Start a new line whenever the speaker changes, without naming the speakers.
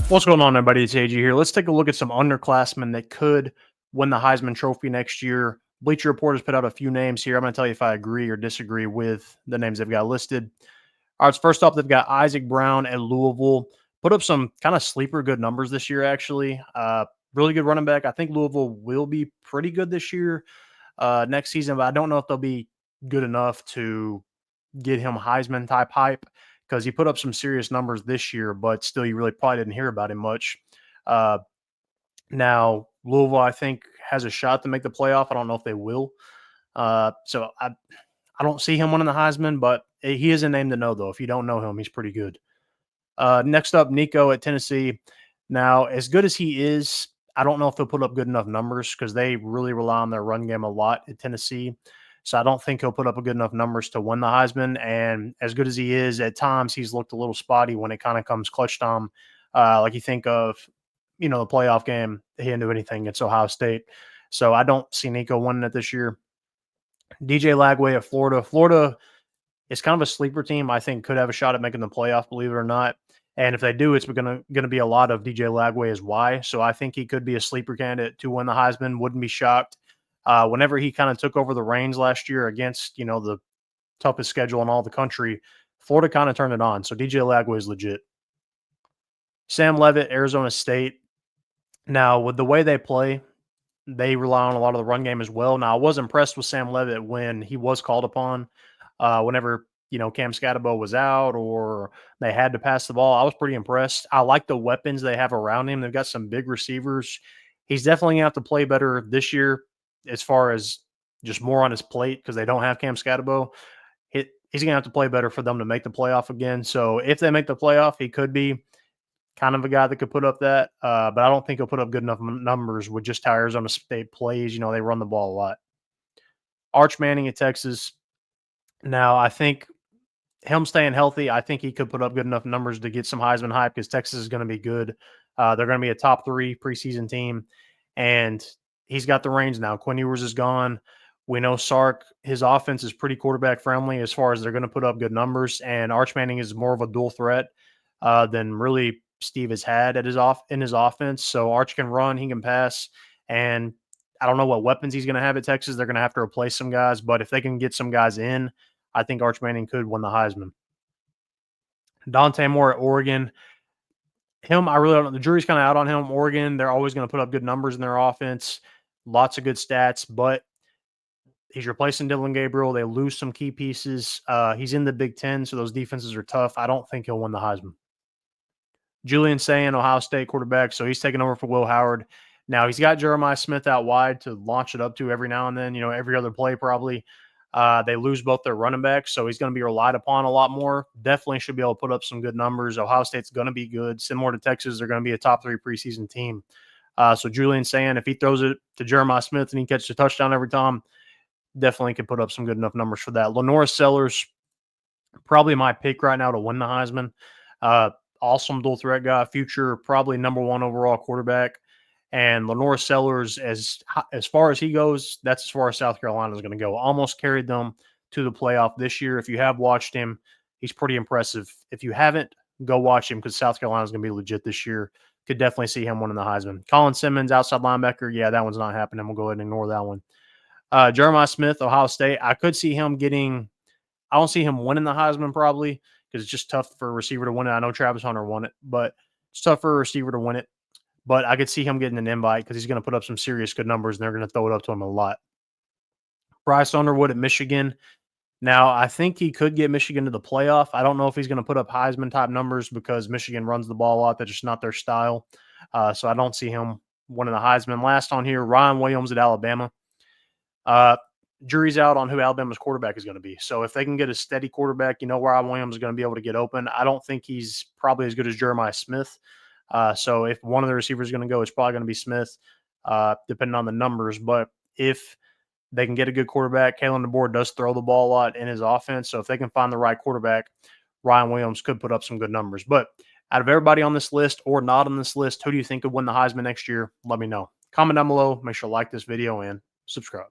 What's going on, everybody? It's AG here. Let's take a look at some underclassmen that could win the Heisman Trophy next year. Bleacher Report has put out a few names here. I'm going to tell you if I agree or disagree with the names they've got listed. All right, so first up, they've got Isaac Brown at Louisville. Put up some kind of sleeper good numbers this year, actually. Really good running back. I think Louisville will be pretty good this year, next season, but I don't know if they'll be good enough to get him Heisman type hype because he put up some serious numbers this year, but still, you really probably didn't hear about him much. Uh, Now, Louisville, I think, has a shot to make the playoff. I don't know if they will. So I don't see him winning the Heisman, but he is a name to know, though. If you don't know him, he's pretty good. Next up, Nico at Tennessee. Now, as good as he is, I don't know if he'll put up good enough numbers because they really rely on their run game a lot at Tennessee. So I don't think he'll put up a good enough numbers to win the Heisman. And as good as he is, at times he's looked a little spotty when it kind of comes clutch time. Like you think of, the playoff game, he didn't do anything against Ohio State. So I don't see Nico winning it this year. DJ Lagway at Florida. Florida is kind of a sleeper team. I think could have a shot at making the playoff, believe it or not. And if they do, it's going to be a lot of DJ Lagway as why. So I think he could be a sleeper candidate to win the Heisman. Wouldn't be shocked. Whenever he kind of took over the reins last year against, the toughest schedule in all the country, Florida kind of turned it on. So DJ Lagway is legit. Sam Leavitt, Arizona State. Now, with the way they play, they rely on a lot of the run game as well. Now, I was impressed with Sam Leavitt when he was called upon. Whenever, Cam Scatterbo was out or they had to pass the ball, I was pretty impressed. I like the weapons they have around him. They've got some big receivers. He's definitely going to have to play better this year as far as just more on his plate because they don't have Cam Scatterbo. He's going to have to play better for them to make the playoff again. So if they make the playoff, he could be kind of a guy that could put up that. But I don't think he'll put up good enough numbers with just how Arizona State plays. They run the ball a lot. Arch Manning at Texas. Now, I think him staying healthy, I think he could put up good enough numbers to get some Heisman hype because Texas is going to be good. They're going to be a top 3 preseason team. And he's got the reins now. Quinn Ewers is gone. We know Sark, his offense is pretty quarterback friendly as far as they're going to put up good numbers. And Arch Manning is more of a dual threat than really Steve has had in his offense. So Arch can run, he can pass, and I don't know what weapons he's going to have at Texas. They're going to have to replace some guys, but if they can get some guys in, I think Arch Manning could win the Heisman. Dante Moore at Oregon. Him, I really don't know. The jury's kind of out on him. Oregon, they're always going to put up good numbers in their offense, lots of good stats, but he's replacing Dylan Gabriel. They lose some key pieces. He's in the Big Ten, so those defenses are tough. I don't think he'll win the Heisman. Julian Sayin, Ohio State quarterback, so he's taking over for Will Howard. Now, he's got Jeremiah Smith out wide to launch it up to every now and then, every other play probably. They lose both their running backs, so he's going to be relied upon a lot more. Definitely should be able to put up some good numbers. Ohio State's going to be good. Similar to Texas, they're going to be a top 3 preseason team. So Julian Sayin, if he throws it to Jeremiah Smith and he catches a touchdown every time, definitely can put up some good enough numbers for that. LaNorris Sellers, probably my pick right now to win the Heisman. Awesome dual threat guy, future probably number 1 overall quarterback. And LaNorris Sellers, as far as he goes, that's as far as South Carolina is going to go. Almost carried them to the playoff this year. If you have watched him, he's pretty impressive. If you haven't, go watch him because South Carolina is going to be legit this year. Could definitely see him winning the Heisman. Collin Simmons, outside linebacker. Yeah, that one's not happening. We'll go ahead and ignore that one. Jeremiah Smith, Ohio State. I could see him I don't see him winning the Heisman probably because it's just tough for a receiver to win it. I know Travis Hunter won it, but it's tough for a receiver to win it. But I could see him getting an invite because he's going to put up some serious good numbers, and they're going to throw it up to him a lot. Bryce Underwood at Michigan. Now, I think he could get Michigan to the playoff. I don't know if he's going to put up Heisman-type numbers because Michigan runs the ball a lot. That's just not their style. So I don't see him winning the Heisman. Last on here, Ryan Williams at Alabama. Jury's out on who Alabama's quarterback is going to be. So if they can get a steady quarterback, Ryan Williams is going to be able to get open. I don't think he's probably as good as Jeremiah Smith. So if one of the receivers is going to go, it's probably going to be Smith, depending on the numbers. But if they can get a good quarterback, Kalen DeBoer does throw the ball a lot in his offense. So if they can find the right quarterback, Ryan Williams could put up some good numbers. But out of everybody on this list or not on this list, who do you think could win the Heisman next year? Let me know. Comment down below. Make sure to like this video and subscribe.